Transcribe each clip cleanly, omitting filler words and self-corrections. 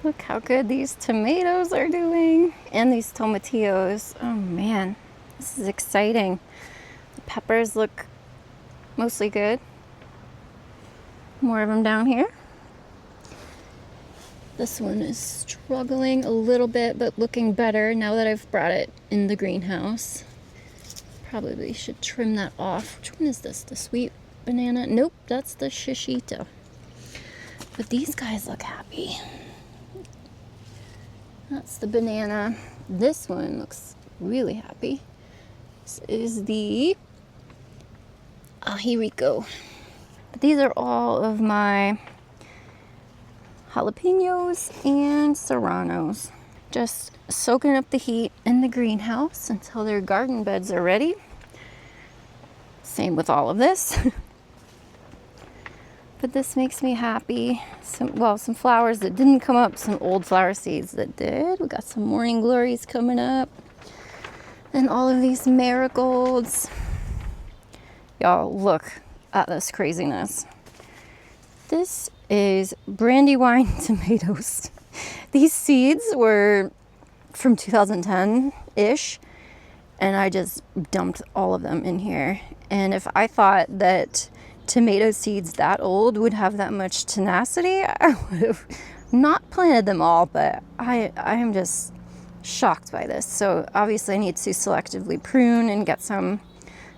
Look how good these tomatoes are doing. And these tomatillos. Oh man, this is exciting. The peppers look mostly good. More of them down here. This one is struggling a little bit, but looking better now that I've brought it in the greenhouse. Probably should trim that off. Which one is this? The sweet banana? Nope, that's the shishito. But these guys look happy. That's the banana. This one looks really happy. This is the ahiriko. But these are all of my jalapenos and serranos. Just soaking up the heat in the greenhouse until their garden beds are ready. Same with all of this. But this makes me happy. Some flowers that didn't come up, some old flower seeds that did. We got some morning glories coming up. And all of these marigolds. Y'all, look at this craziness. This is brandywine tomatoes. These seeds were from 2010-ish, and I just dumped all of them in here. And if I thought that tomato seeds that old would have that much tenacity, I would have not planted them all, but I am just shocked by this. So obviously I need to selectively prune and get some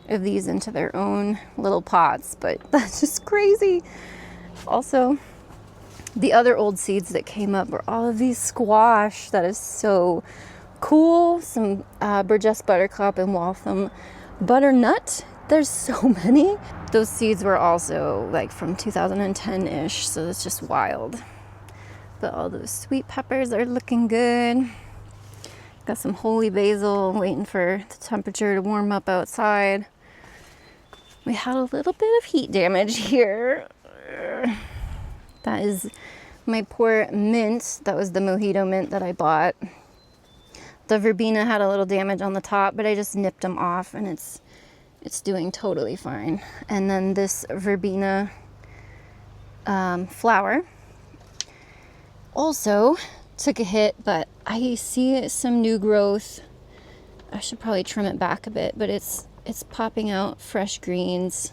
of these into their own little pots, but that's just crazy. Also, the other old seeds that came up were all of these squash. That is so cool. Some Burgess buttercup and Waltham butternut. There's so many. Those seeds were also like from 2010-ish, so that's just wild. But all those sweet peppers are looking good. Got some holy basil, waiting for the temperature to warm up outside. We had a little bit of heat damage here. That is my poor mint. That was the mojito mint that I bought. The verbena had a little damage on the top, but I just nipped them off, and it's doing totally fine. And then this verbena flower also took a hit, but I see some new growth. I should probably trim it back a bit, but it's popping out fresh greens.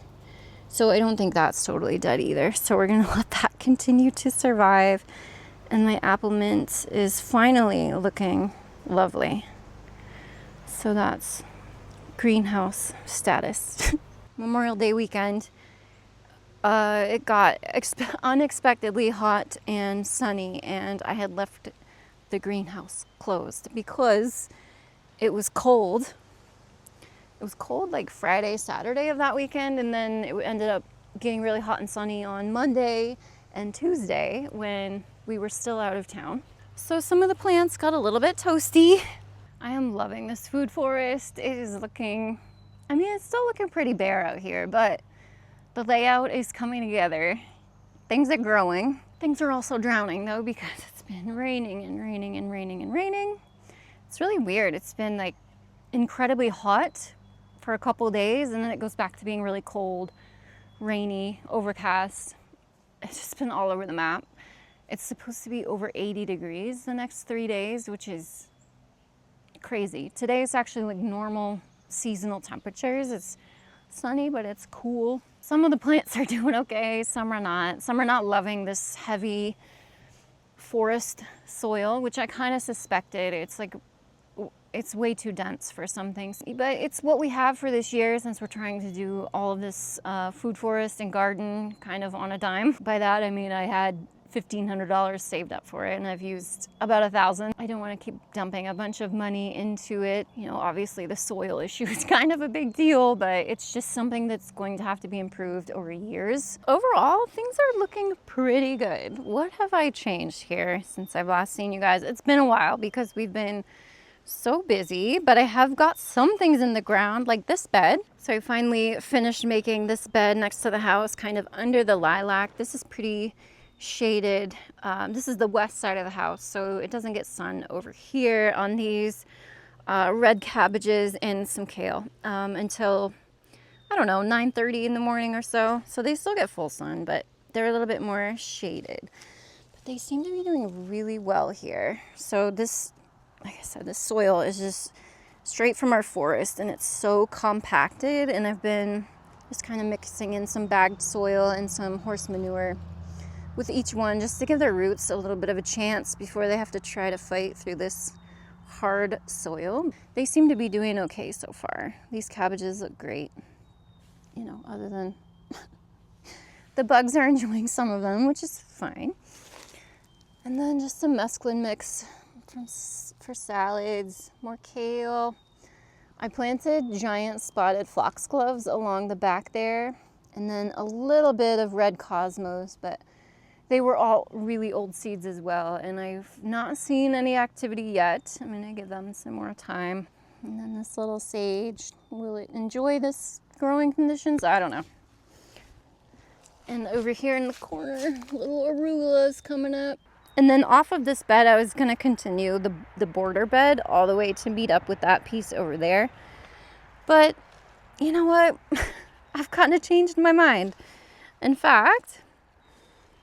So I don't think that's totally dead either. So we're gonna let that continue to survive. And my apple mint is finally looking lovely. So that's greenhouse status. Memorial Day weekend, it got unexpectedly hot and sunny, and I had left the greenhouse closed because it was cold. It was cold like Friday, Saturday of that weekend, and then it ended up getting really hot and sunny on Monday and Tuesday when we were still out of town. So some of the plants got a little bit toasty. I am loving this food forest. It is looking, I mean, it's still looking pretty bare out here, but the layout is coming together. Things are growing. Things are also drowning though, because it's been raining and raining and raining and raining. It's really weird. It's been like incredibly hot for a couple of days, and then it goes back to being really cold, rainy, overcast. It's just been all over the map. It's supposed to be over 80 degrees the next 3 days, which is crazy. Today is actually like normal seasonal temperatures. It's sunny, but it's cool. Some of the plants are doing okay, some are not. Some are not loving this heavy forest soil, which I kind of suspected. It's like, it's way too dense for some things, but it's what we have for this year since we're trying to do all of this food forest and garden kind of on a dime. By that I mean I had $1,500 saved up for it, and I've used about $1,000. I don't want to keep dumping a bunch of money into it. You know, obviously the soil issue is kind of a big deal, but it's just something that's going to have to be improved over years. Overall, things are looking pretty good. What have I changed here since I've last seen you guys? It's been a while because we've been so busy, but I have got some things in the ground, like this bed. So I finally finished making this bed next to the house, kind of under the lilac. This is pretty shaded. This is the west side of the house, so it doesn't get sun over here on these red cabbages and some kale until, I don't know, 9:30 in the morning or so. So they still get full sun, but they're a little bit more shaded. They seem to be doing really well here. So this, like I said, this soil is just straight from our forest and it's so compacted, and I've been just kind of mixing in some bagged soil and some horse manure with each one just to give their roots a little bit of a chance before they have to try to fight through this hard soil. They seem to be doing okay so far. These cabbages look great, you know, other than the bugs are enjoying some of them, which is fine. And then just some mesclun mix for salads, more kale. I planted giant spotted foxgloves along the back there, and then a little bit of red cosmos, but they were all really old seeds as well, and I've not seen any activity yet. I'm gonna give them some more time. And then this little sage, will it enjoy this growing conditions? I don't know. And over here in the corner, little arulas coming up. And then off of this bed, I was gonna continue the border bed all the way to meet up with that piece over there. But you know what? I've kind of changed my mind. In fact,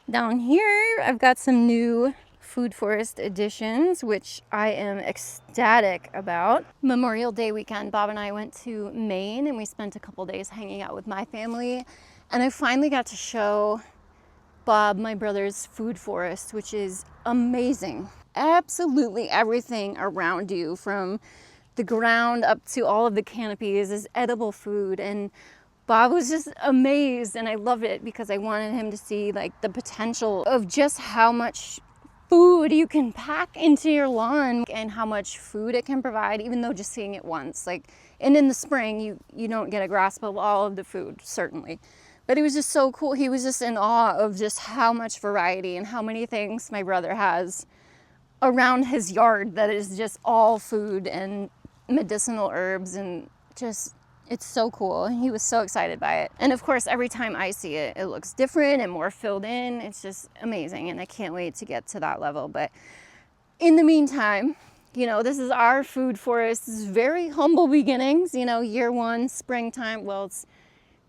down here, I've got some new food forest additions, which I am ecstatic about. Memorial Day weekend, Bob and I went to Maine and we spent a couple days hanging out with my family. And I finally got to show Bob my brother's food forest, which is amazing. Absolutely everything around you, from the ground up to all of the canopies, is edible food. And Bob was just amazed, and I loved it because I wanted him to see like the potential of just how much food you can pack into your lawn and how much food it can provide, even though just seeing it once. And in the spring, you don't get a grasp of all of the food, certainly. But it was just so cool. He was just in awe of just how much variety and how many things my brother has around his yard that is just all food and medicinal herbs, and just, it's so cool. He was so excited by it. And of course, every time I see it, it looks different and more filled in. It's just amazing. And I can't wait to get to that level. But in the meantime, you know, this is our food forest. This is very humble beginnings, you know, year one, springtime. Well,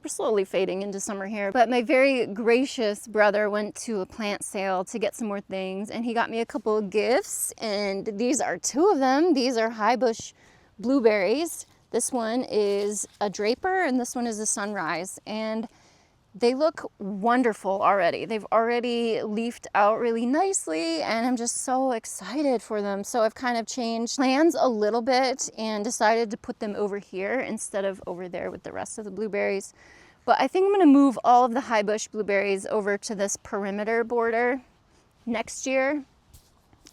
we're slowly fading into summer here. But my very gracious brother went to a plant sale to get some more things, and he got me a couple of gifts. And these are two of them. These are high bush blueberries. This one is a Draper and this one is a Sunrise, and they look wonderful already. They've already leafed out really nicely, and I'm just so excited for them. So I've kind of changed plans a little bit and decided to put them over here instead of over there with the rest of the blueberries. But I think I'm gonna move all of the high bush blueberries over to this perimeter border next year.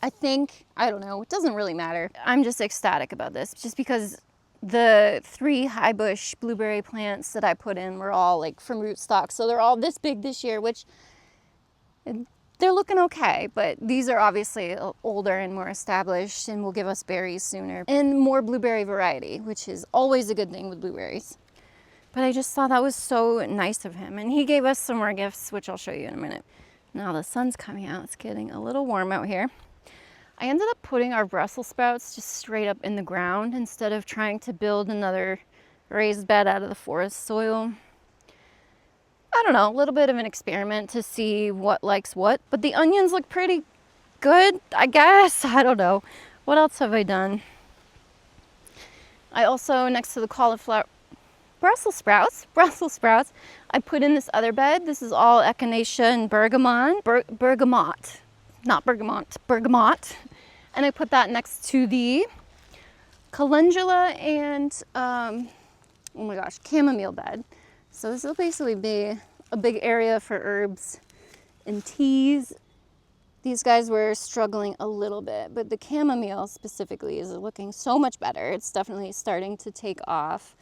I think, I don't know, it doesn't really matter. I'm just ecstatic about this just because the 3 high bush blueberry plants that I put in were all like from rootstock. So they're all this big this year, which they're looking okay, but these are obviously older and more established and will give us berries sooner and more blueberry variety, which is always a good thing with blueberries. But I just thought that was so nice of him. And he gave us some more gifts, which I'll show you in a minute. Now the sun's coming out. It's getting a little warm out here. I ended up putting our Brussels sprouts just straight up in the ground instead of trying to build another raised bed out of the forest soil. I don't know, a little bit of an experiment to see what likes what, but the onions look pretty good, I guess. I don't know. What else have I done? I also, next to the cauliflower, Brussels sprouts, I put in this other bed. This is all echinacea and bergamot. Not bergamot, bergamot. And I put that next to the calendula and, oh my gosh, chamomile bed. So this will basically be a big area for herbs and teas. These guys were struggling a little bit, but the chamomile specifically is looking so much better. It's definitely starting to take off.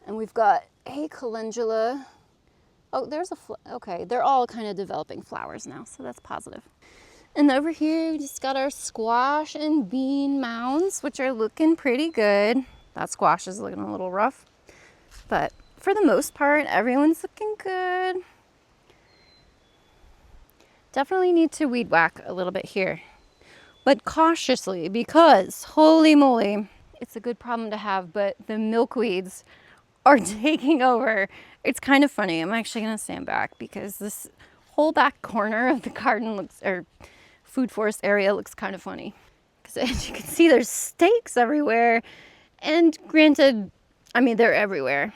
And we've got a calendula. Oh, there's okay, they're all kind of developing flowers now, so that's positive. And over here, we just got our squash and bean mounds, which are looking pretty good. That squash is looking a little rough, but for the most part, everyone's looking good. Definitely need to weed whack a little bit here, but cautiously, because holy moly, it's a good problem to have, but the milkweeds are taking over. It's kind of funny. I'm actually gonna stand back because this whole back corner of the garden looks, or food forest area looks kind of funny. Because as you can see, there's stakes everywhere. And granted, I mean, they're everywhere.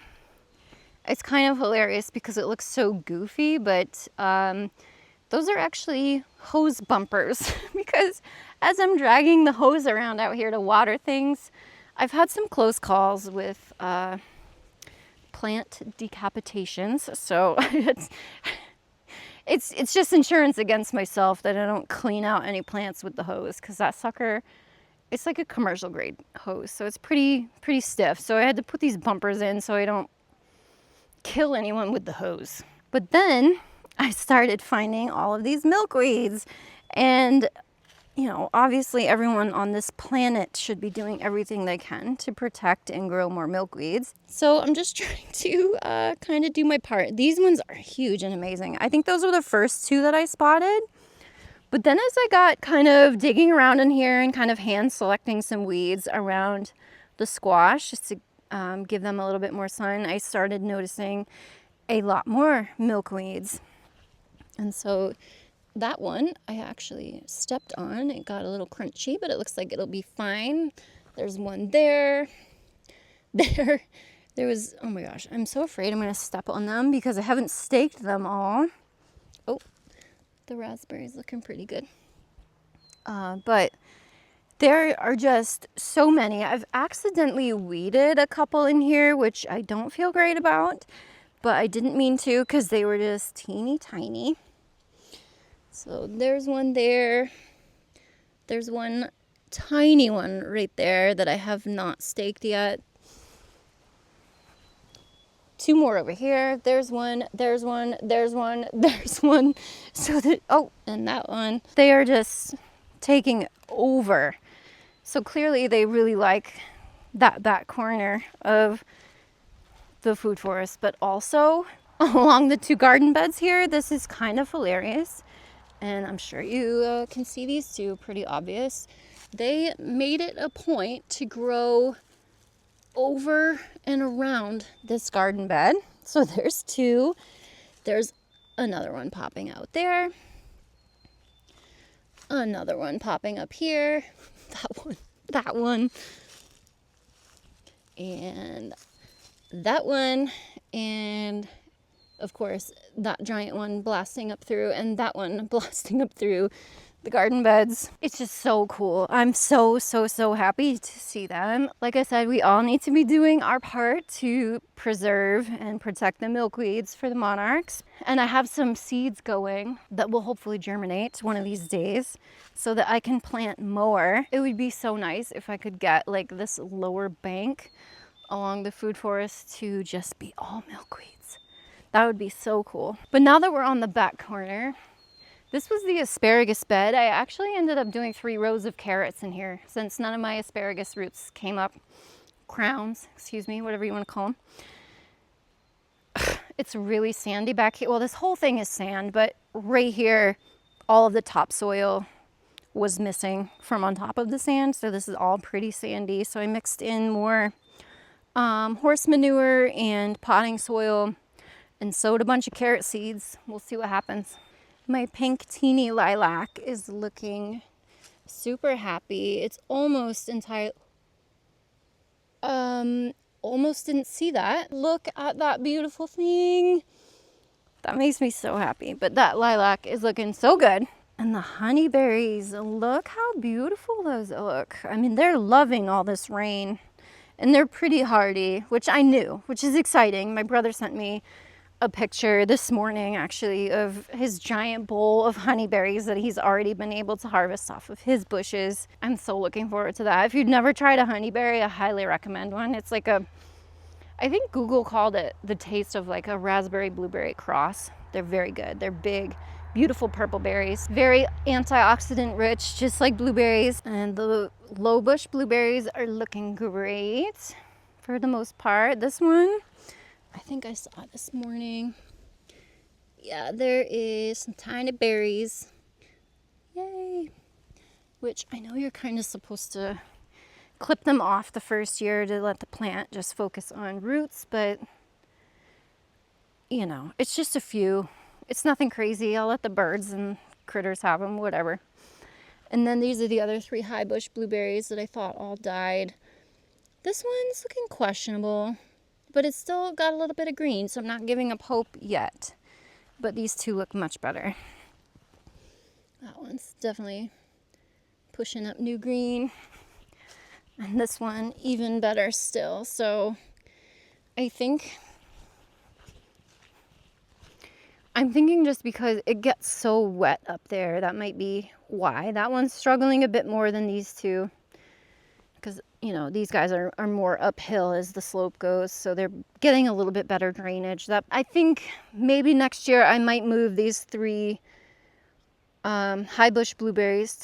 It's kind of hilarious because it looks so goofy, but those are actually hose bumpers. Because as I'm dragging the hose around out here to water things, I've had some close calls with plant decapitations. So it's just insurance against myself that I don't clean out any plants with the hose, because that sucker, it's like a commercial grade hose, so it's pretty stiff. So I had to put these bumpers in so I don't kill anyone with the hose. But then I started finding all of these milkweeds, and you know, obviously everyone on this planet should be doing everything they can to protect and grow more milkweeds. So I'm just trying to kind of do my part. These ones are huge and amazing. I think those were the first two that I spotted. But then as I got kind of digging around in here and kind of hand selecting some weeds around the squash just to give them a little bit more sun, I started noticing a lot more milkweeds. And so that one I actually stepped on. It got a little crunchy, but it looks like it'll be fine. There's one there. There was, oh my gosh, I'm so afraid I'm going to step on them because I haven't staked them all. Oh, the raspberry's looking pretty good. But there are just so many. I've accidentally weeded a couple in here, which I don't feel great about, but I didn't mean to because they were just teeny tiny. So there's one there. There's one tiny one right there that I have not staked yet. Two more over here. There's one, there's one, there's one, there's one. So that, oh, and that one. They are just taking over. So clearly they really like that back corner of the food forest, but also along the two garden beds here. This is kind of hilarious. And I'm sure you can see these two, pretty obvious. They made it a point to grow over and around this garden bed. So there's two. There's another one popping out there. Another one popping up here. That one. And that one. And of course, that giant one blasting up through, and that one blasting up through the garden beds. It's just so cool. I'm so happy to see them. Like I said, we all need to be doing our part to preserve and protect the milkweeds for the monarchs. And I have some seeds going that will hopefully germinate one of these days so that I can plant more. It would be so nice if I could get like this lower bank along the food forest to just be all milkweeds. That would be so cool. But now that we're on the back corner, this was the asparagus bed. I actually ended up doing 3 rows of carrots in here since none of my asparagus roots came up. Crowns, excuse me, whatever you want to call them. It's really sandy back here. Well, this whole thing is sand, but right here, all of the topsoil was missing from on top of the sand. So this is all pretty sandy. So I mixed in more horse manure and potting soil and sowed a bunch of carrot seeds. We'll see what happens. My pink teeny lilac is looking super happy. It's almost entire. Almost didn't see that. Look at that beautiful thing. That makes me so happy. But that lilac is looking so good. And the honeyberries, look how beautiful those look. I mean, they're loving all this rain. And they're pretty hardy, which I knew, which is exciting. My brother sent me a picture this morning actually of his giant bowl of honeyberries that he's already been able to harvest off of his bushes. I'm so looking forward to that. If you've never tried a honeyberry, I highly recommend one. It's like I think Google called it the taste of like a raspberry blueberry cross. They're very good. They're big, beautiful purple berries, very antioxidant rich, just like blueberries. And the low bush blueberries are looking great for the most part. This one, I think I saw it this morning. Yeah, there is some tiny berries. Yay. Which I know you're kind of supposed to clip them off the first year to let the plant just focus on roots, but you know, it's just a few. It's nothing crazy. I'll let the birds and critters have them, whatever. And then these are the other 3 high bush blueberries that I thought all died. This one's looking questionable, but it's still got a little bit of green, so I'm not giving up hope yet. But these 2 look much better. That one's definitely pushing up new green. And this one even better still. So I'm thinking just because it gets so wet up there, that might be why. That one's struggling a bit more than these 2. Because, you know, these guys are more uphill as the slope goes. So they're getting a little bit better drainage. That I think maybe next year I might move these 3 high bush blueberries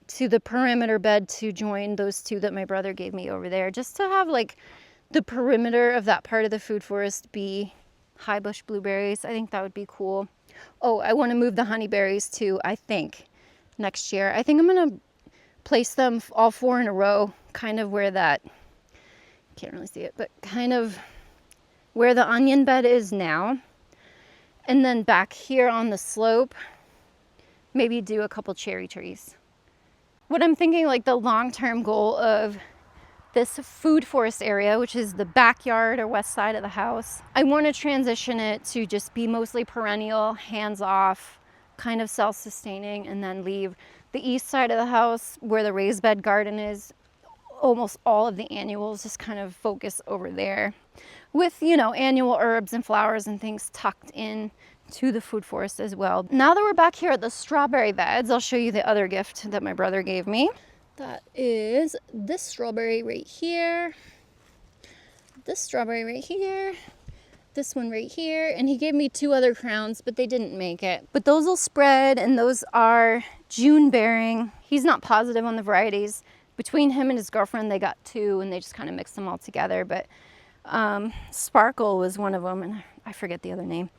to the perimeter bed to join those 2 that my brother gave me over there. Just to have like the perimeter of that part of the food forest be high bush blueberries. I think that would be cool. Oh, I want to move the honeyberries too, I think, next year. I think I'm going to place them all 4 in a row, kind of where that, can't really see it, but kind of where the onion bed is now. And then back here on the slope, maybe do a couple cherry trees. What I'm thinking, like the long-term goal of this food forest area, which is the backyard or west side of the house, I want to transition it to just be mostly perennial, hands-off, kind of self-sustaining, and then leave the east side of the house where the raised bed garden is, almost all of the annuals, just kind of focus over there with, you know, annual herbs and flowers and things tucked in to the food forest as well. Now that we're back here at the strawberry beds, I'll show you the other gift that my brother gave me. That is this strawberry right here, this strawberry right here, this one right here, and he gave me 2 other crowns, but they didn't make it. But those will spread, and those are June bearing. He's not positive on the varieties. Between him and his girlfriend, they got 2, and they just kind of mixed them all together. But Sparkle was one of them, and I forget the other name.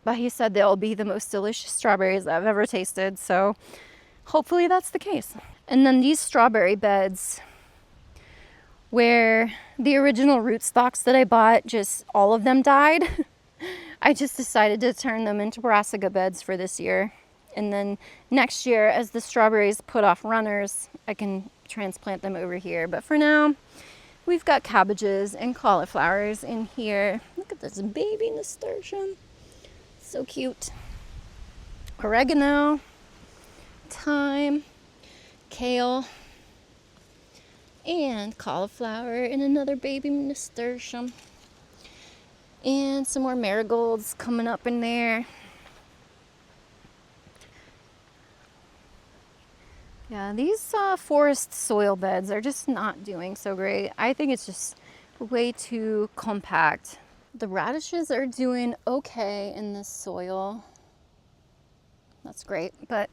But he said they'll be the most delicious strawberries I've ever tasted, so hopefully that's the case. And then these strawberry beds, where the original rootstocks that I bought, just all of them died. I just decided to turn them into brassica beds for this year. And then next year, as the strawberries put off runners, I can transplant them over here. But for now, we've got cabbages and cauliflowers in here. Look at this baby nasturtium. So cute. Oregano, thyme, kale, and cauliflower, and another baby nasturtium, and some more marigolds coming up in there. Yeah, these forest soil beds are just not doing so great. I think it's just way too compact. The radishes are doing okay in this soil. That's great, but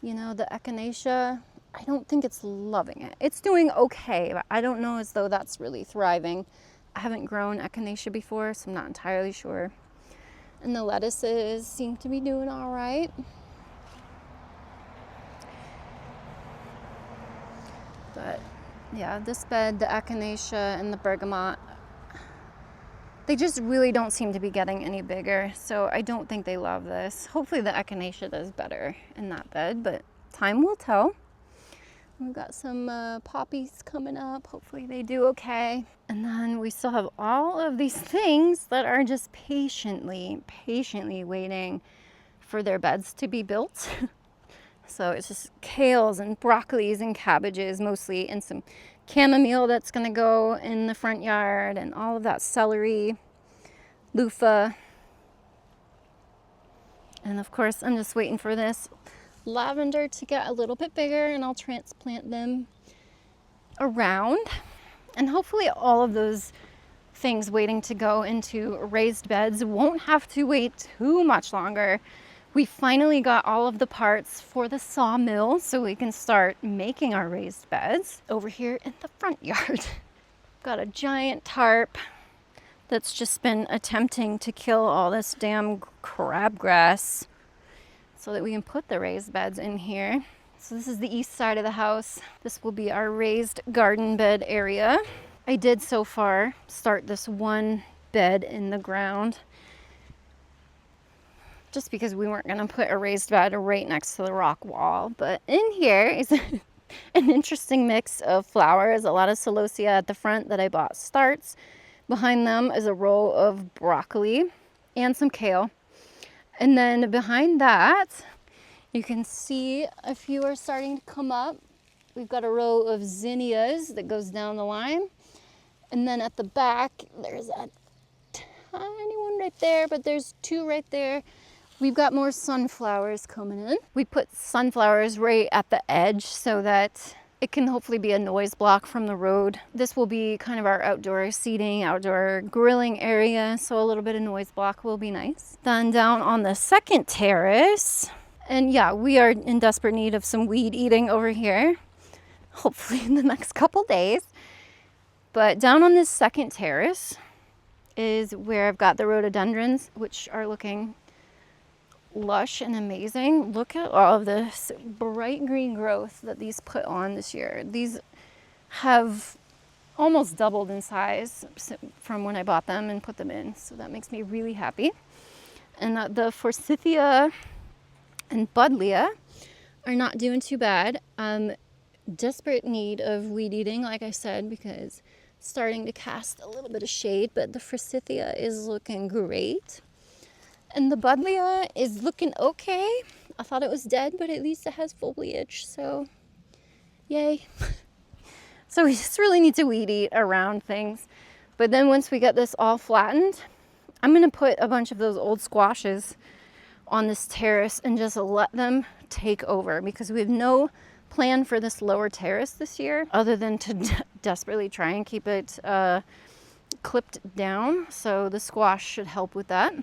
you know, the echinacea, I don't think it's loving it. It's doing okay, but I don't know as though that's really thriving. I haven't grown echinacea before, so I'm not entirely sure. And the lettuces seem to be doing all right. But yeah, this bed, the echinacea and the bergamot, they just really don't seem to be getting any bigger. So I don't think they love this. Hopefully the echinacea does better in that bed, but time will tell. We've got some poppies coming up. Hopefully they do okay. And then we still have all of these things that are just patiently waiting for their beds to be built. So it's just kales and broccolis and cabbages mostly, and some chamomile that's going to go in the front yard, and all of that celery, loofah. And of course, I'm just waiting for this lavender to get a little bit bigger, and I'll transplant them around. And hopefully all of those things waiting to go into raised beds won't have to wait too much longer. We finally got all of the parts for the sawmill, so we can start making our raised beds over here in the front yard. Got a giant tarp that's just been attempting to kill all this damn crabgrass so that we can put the raised beds in here. So this is the east side of the house. This will be our raised garden bed area. I did so far start this one bed in the ground. just because we weren't gonna put a raised bed right next to the rock wall. But in here is an interesting mix of flowers, a lot of celosia at the front that I bought starts. Behind them is a row of broccoli and some kale. And then behind that, you can see a few are starting to come up. We've got a row of zinnias that goes down the line. And then at the back, there's a tiny one right there, but there's two right there. We've got more sunflowers coming in. We put sunflowers right at the edge so that it can hopefully be a noise block from the road. This will be kind of our outdoor seating, outdoor grilling area, so a little bit of noise block will be nice. Then down on the second terrace, and yeah, we are in desperate need of some weed eating over here, hopefully in the next couple days. But down on this second terrace is where I've got the rhododendrons, which are looking lush and amazing. Look at all of this bright green growth that these put on this year. These have almost doubled in size from when I bought them and put them in, so that makes me really happy. And the forsythia and buddleia are not doing too bad. Desperate need of weed eating, like I said, because it's starting to cast a little bit of shade, but the forsythia is looking great. And the buddleia is looking okay. I thought it was dead, but at least it has foliage, so yay. So we just really need to weed eat around things. But then once we get this all flattened, I'm gonna put a bunch of those old squashes on this terrace and just let them take over, because we have no plan for this lower terrace this year other than to desperately try and keep it clipped down. So the squash should help with that.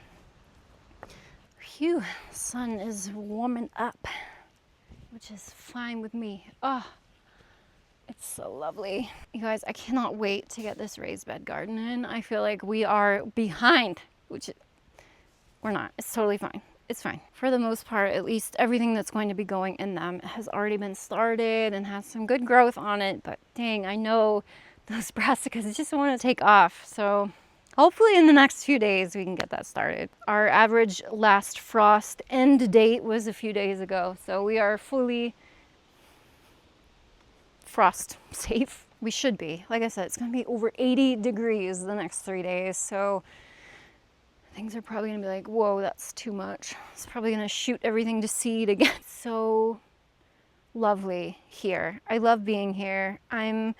Phew, sun is warming up, which is fine with me. Oh, it's so lovely. You guys, I cannot wait to get this raised bed garden in. I feel like we are behind, which we're not. It's totally fine. It's fine. For the most part, at least everything that's going to be going in them has already been started and has some good growth on it. But dang, I know those brassicas just want to take off. So hopefully in the next few days we can get that started. Our average last frost end date was a few days ago, so we are fully frost safe. We should be. Like I said, it's going to be over 80 degrees the next 3 days, so things are probably going to be like, whoa, that's too much. It's probably going to shoot everything to seed again. So lovely here. I love being here. I'm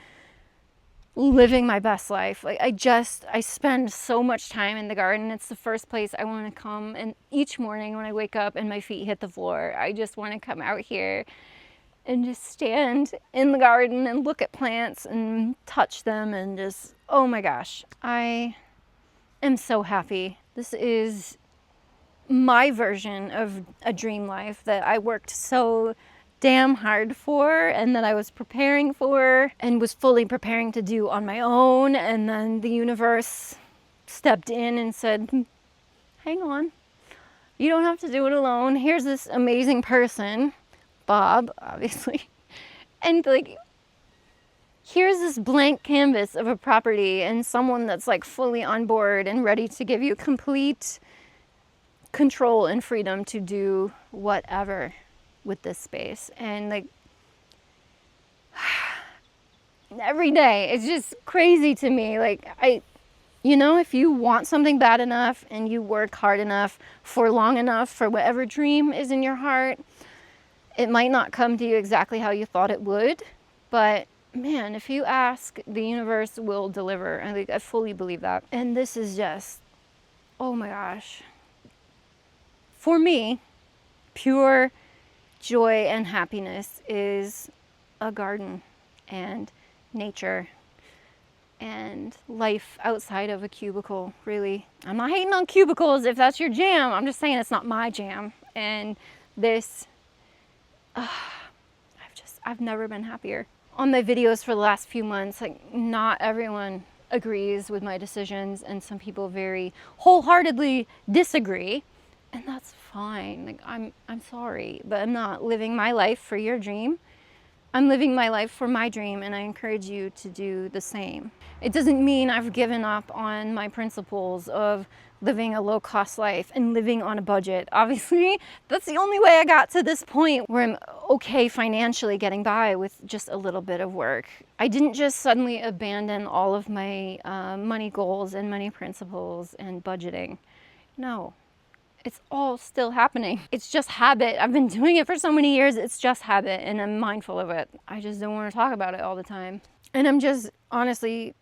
living my best life. Like I spend so much time in the garden. It's the first place I want to come, and each morning when I wake up and my feet hit the floor, I just want to come out here and just stand in the garden and look at plants and touch them and just, oh my gosh, I am so happy. This is my version of a dream life that I worked so damn hard for, and that I was preparing for and was fully preparing to do on my own. And then the universe stepped in and said, hang on, you don't have to do it alone. Here's this amazing person, Bob, obviously, and like, here's this blank canvas of a property and someone that's like fully on board and ready to give you complete control and freedom to do whatever with this space. And like every day it's just crazy to me. Like if you want something bad enough and you work hard enough for long enough for whatever dream is in your heart, it might not come to you exactly how you thought it would, but man, if you ask, the universe will deliver. I fully believe that. And this is just, oh my gosh, for me, pure joy and happiness is a garden and nature and life outside of a cubicle, really. I'm not hating on cubicles if that's your jam. I'm just saying it's not my jam. And this, I've never been happier. On my videos for the last few months, like, not everyone agrees with my decisions, and some people very wholeheartedly disagree, and that's fine. Like, I'm sorry, but I'm not living my life for your dream. I'm living my life for my dream, and I encourage you to do the same. It doesn't mean I've given up on my principles of living a low-cost life and living on a budget. Obviously, that's the only way I got to this point where I'm okay financially getting by with just a little bit of work. I didn't just suddenly abandon all of my money goals and money principles and budgeting. No. It's all still happening. It's just habit. I've been doing it for so many years. It's just habit, and I'm mindful of it. I just don't want to talk about it all the time. And I'm just honestly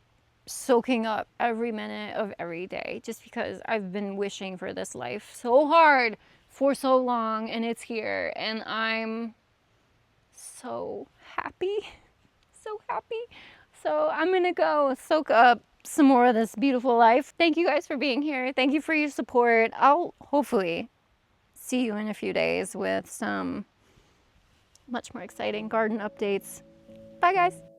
soaking up every minute of every day just because I've been wishing for this life so hard for so long, and it's here, and I'm so happy. So happy. So I'm gonna go soak up some more of this beautiful life. Thank you guys for being here. Thank you for your support. I'll hopefully see you in a few days with some much more exciting garden updates. Bye guys.